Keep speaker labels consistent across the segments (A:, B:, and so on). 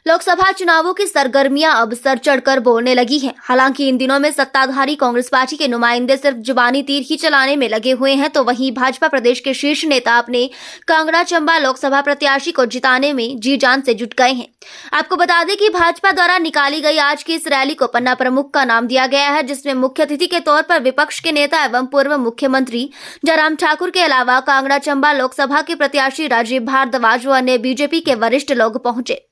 A: लोकसभा चुनावों की सरगर्मियां अब सर चढ़कर बोलने लगी हैं। हालांकि इन दिनों में सत्ताधारी कांग्रेस पार्टी के नुमाइंदे सिर्फ जुबानी तीर ही चलाने में लगे हुए हैं, तो वहीं भाजपा प्रदेश के शीर्ष नेता अपने कांगड़ा चंबा लोकसभा प्रत्याशी को जिताने में जी जान से जुट गए हैं। आपको बता दें कि भाजपा द्वारा निकाली गई आज की इस रैली को पन्ना प्रमुख का नाम दिया गया है, जिसमें मुख्य अतिथि के तौर पर विपक्ष के नेता एवं पूर्व मुख्यमंत्री जयराम ठाकुर के अलावा कांगड़ा चंबा लोकसभा के प्रत्याशी राजीव भारद्वाज व अन्य बीजेपी के वरिष्ठ लोग पहुंचे।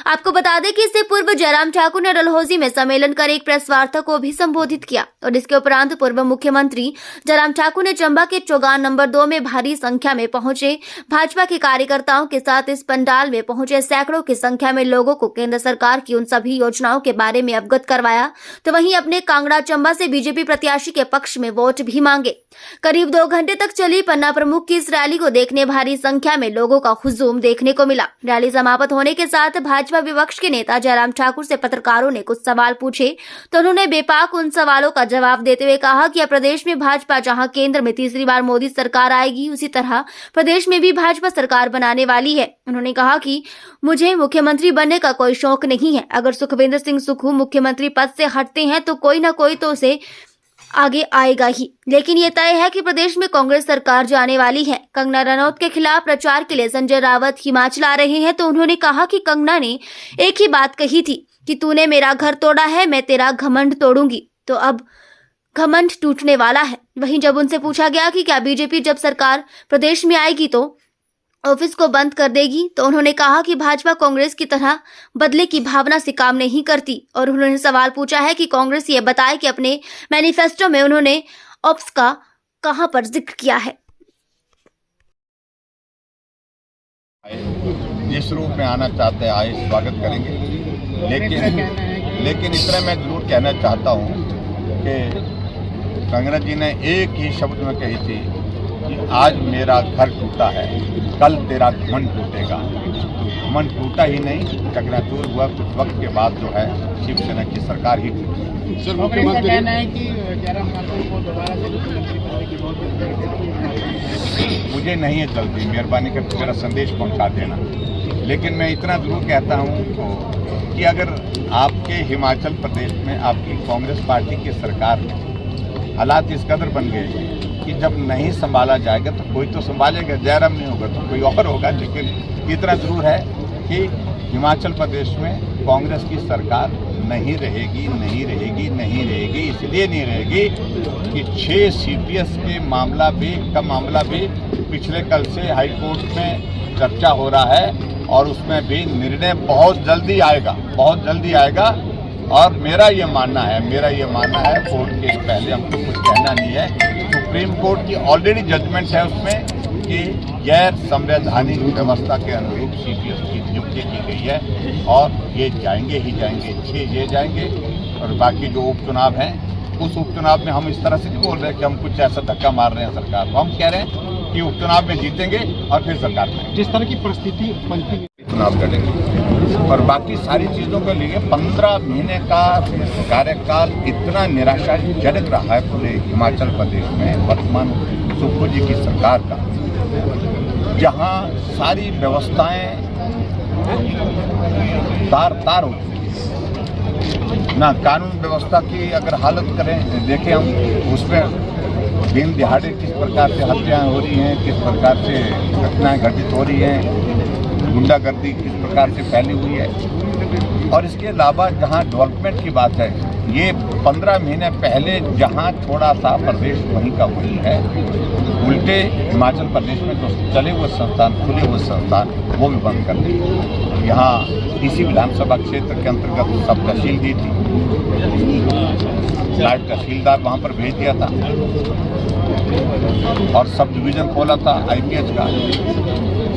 A: आपको बता दें कि इससे पूर्व जयराम ठाकुर ने डलहौजी में सम्मेलन कर एक प्रेस वार्ता को भी संबोधित किया और इसके उपरांत पूर्व मुख्यमंत्री जयराम ठाकुर ने चंबा के चौगान नंबर 2 में भारी संख्या में पहुंचे भाजपा के कार्यकर्ताओं के साथ इस पंडाल में पहुंचे सैकड़ों की संख्या में लोगों को केंद्र सरकार की उन सभी योजनाओं के बारे में अवगत करवाया, तो वहीं अपने कांगड़ा चंबा से बीजेपी प्रत्याशी के पक्ष में वोट भी मांगे। करीब 2 घंटे तक चली पन्ना प्रमुख की इस रैली को देखने भारी संख्या में लोगों का हुजूम देखने को मिला। रैली समाप्त होने के साथ भाजपा विपक्ष के नेता जयराम ठाकुर से पत्रकारों ने कुछ सवाल पूछे, तो उन्होंने बेबाक उन सवालों का जवाब देते हुए कहा कि अब प्रदेश में भाजपा जहां केंद्र में तीसरी बार मोदी सरकार आएगी, उसी तरह प्रदेश में भी भाजपा सरकार बनाने वाली है। उन्होंने कहा कि मुझे मुख्यमंत्री बनने का कोई शौक नहीं है। अगर सुखविंदर सिंह सुक्खू मुख्यमंत्री पद से हटते हैं तो कोई ना कोई तो उसे आगे आएगा ही, लेकिन ये तय है कि प्रदेश में कांग्रेस सरकार जाने वाली है। कंगना रनौत के खिलाफ प्रचार के लिए संजय रावत हिमाचल आ रहे हैं, तो उन्होंने कहा कि कंगना ने एक ही बात कही थी कि तूने मेरा घर तोड़ा है, मैं तेरा घमंड तोड़ूंगी, तो अब घमंड टूटने वाला है। वहीं जब उनसे पूछा गया कि क्या बीजेपी जब सरकार प्रदेश में आएगी तो ऑफिस को बंद कर देगी, तो उन्होंने कहा कि भाजपा कांग्रेस की तरह बदले की भावना से काम नहीं करती। और उन्होंने सवाल पूछा है कि कांग्रेस ये बताए कि अपने मैनिफेस्टो में उन्होंने ऑप्स का कहां पर जिक्र किया है।
B: जिस रूप में आना चाहते हैं आए, स्वागत करेंगे, लेकिन इतना मैं जरूर कहना चाहता हूं कि कंगना जी ने एक ही शब्द में कही थी कि आज मेरा घर टूटा है, कल तेरा घमंड टूटेगा। घमंड टूटा ही नहीं, चकनाचूर हुआ। कुछ वक्त के बाद जो है शिवसेना की सरकार ही टूटी।
C: सर, मुख्यमंत्री कहना है कि जयराम ठाकुर को दोबारा से मुख्यमंत्री बनने की बहुत
B: मुझे नहीं है जल्दी, मेहरबानी करके मेरा संदेश पहुंचा देना। लेकिन मैं इतना जरूर कहता हूं कि अगर आपके हिमाचल प्रदेश में आपकी कांग्रेस पार्टी की सरकार में हालात इस कदर बन गए कि जब नहीं संभाला जाएगा तो कोई तो संभालेगा, जयराम नहीं होगा तो कोई और होगा। लेकिन इतना जरूर है कि हिमाचल प्रदेश में कांग्रेस की सरकार नहीं रहेगी। इसलिए नहीं रहेगी कि 6 CPS के मामला भी पिछले कल से हाई कोर्ट में चर्चा हो रहा है और उसमें भी निर्णय बहुत जल्दी आएगा। और मेरा ये मानना है कोर्ट के पहले हमको कुछ कहना नहीं है। सुप्रीम कोर्ट की ऑलरेडी जजमेंट है उसमें कि गैर संवैधानिक व्यवस्था के अनुरूप CPS की नियुक्ति की गई है और ये जाएंगे ही जाएंगे, 6 ये जाएंगे। और बाकी जो उपचुनाव हैं उस उपचुनाव में हम इस तरह से नहीं बोल रहे कि हम कुछ ऐसा धक्का मार रहे हैं सरकार को। हम कह रहे हैं कि उपचुनाव में जीतेंगे और फिर सरकार में
C: जिस तरह की परिस्थिति बनती है
B: चुनाव लड़ेंगे। और बाकी सारी चीज़ों के लिए 15 महीने का कार्यकाल इतना निराशाजनक रहा है पूरे हिमाचल प्रदेश में वर्तमान सुक्खू जी की सरकार का, जहां सारी व्यवस्थाएं तार हो चुकी है। ना कानून व्यवस्था की अगर हालत करें, देखें हम उसमें दिन दिहाड़े किस प्रकार से हत्याएं हो रही हैं, किस प्रकार से घटनाएं घटित हो रही हैं, गुंडागर्दी किस प्रकार से फैली हुई है। और इसके अलावा जहां डेवलपमेंट की बात है, ये 15 महीने पहले जहां थोड़ा सा प्रदेश वहीं का वहीं है। उल्टे हिमाचल प्रदेश में जो चले हुए संस्थान, खुले हुए संस्थान, वो भी बंद कर दिए। यहाँ इसी विधानसभा क्षेत्र के अंतर्गत सब तहसील दी थी, नायब तहसीलदार वहाँ पर भेज दिया था और सब डिवीज़न खोला था IPH का,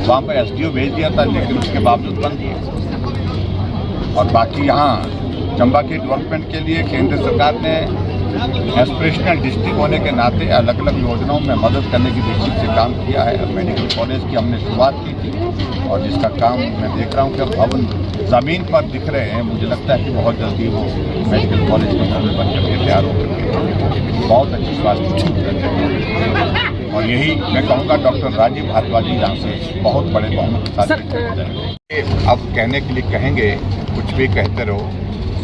B: वहाँ पर SDO भेज दिया था, लेकिन उसके बावजूद बंद दिए। और बाकी यहाँ चंबा के डेवलपमेंट के लिए केंद्र सरकार ने एस्पिरेशनल डिस्ट्रिक्ट होने के नाते अलग अलग योजनाओं में मदद करने की दृष्टि से काम किया है। मेडिकल कॉलेज की हमने शुरुआत की थी और जिसका काम मैं देख रहा हूँ कि अब भवन ज़मीन पर दिख रहे हैं। मुझे लगता है कि बहुत जल्दी वो मेडिकल कॉलेज का भवन बनकर तैयार होकर बहुत अच्छी स्वास्थ्य और यही मैं कहूँगा डॉक्टर राजीव भारद्वाज जी यहाँ से बहुत बड़े बहुमत के साथ जीत जाएंगे। अब कहने के लिए कहेंगे, कुछ भी कहते रहो,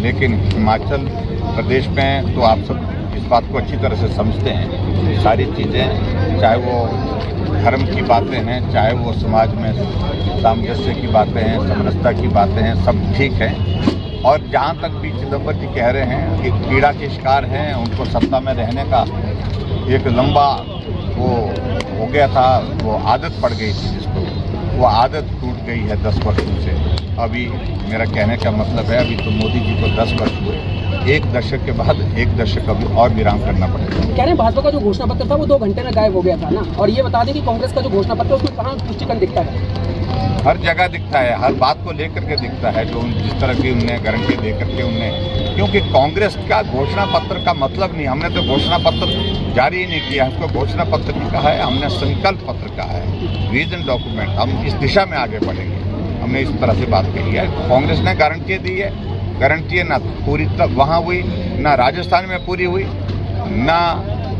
B: लेकिन हिमाचल प्रदेश में तो आप सब इस बात को अच्छी तरह से समझते हैं। सारी चीज़ें, चाहे वो धर्म की बातें हैं, चाहे वो समाज में सामंजस्य की बातें हैं, समरसता की बातें हैं, सब ठीक है। और जहाँ तक भी चिदम्बरम जी कह रहे हैं कि पीड़ा के शिकार हैं, उनको सत्ता में रहने का एक लंबा वो हो गया था, वो आदत पड़ गई थी जिसको, वो आदत टूट गई है 10 वर्षों से। अभी मेरा कहने का मतलब है, अभी तो मोदी जी को 10 वर्ष हुए, 1 दशक के बाद 1 दशक अभी और विराम करना पड़ेगा।
D: कह रहे हैं भाजपा का जो घोषणा पत्र था वो 2 घंटे में गायब हो गया था ना, और ये बता दें कि कांग्रेस का जो घोषणा पत्र है उसमें कहाँ पुष्टिकरण दिखता है?
B: हर जगह दिखता है, हर बात को लेकर के दिखता है, जो जिस तरह की उनने गारंटी दे करके उनने, क्योंकि कांग्रेस का घोषणा पत्र का मतलब नहीं, हमने तो घोषणा पत्र जारी ही नहीं किया, उसको घोषणा पत्र नहीं कहा है, हमने संकल्प पत्र कहा है, विजन डॉक्यूमेंट। हम इस दिशा में आगे बढ़ेंगे, हमने इस तरह से बात कही है। कांग्रेस ने गारंटी दी है, गारंटी ना पूरी वहाँ हुई, ना राजस्थान में पूरी हुई, ना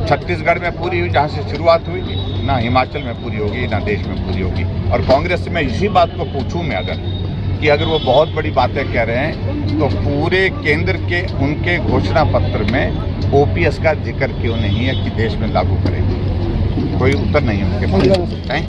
B: छत्तीसगढ़ में पूरी हुई जहाँ से शुरुआत हुई, ना हिमाचल में पूरी होगी, ना देश में पूरी होगी। और कांग्रेस से मैं इसी बात को पूछूं मैं अगर वो बहुत बड़ी बातें कह रहे हैं, तो पूरे केंद्र के उनके घोषणा पत्र में ओपीएस का जिक्र क्यों नहीं है कि देश में लागू करेंगे? कोई उत्तर नहीं है उनके पास।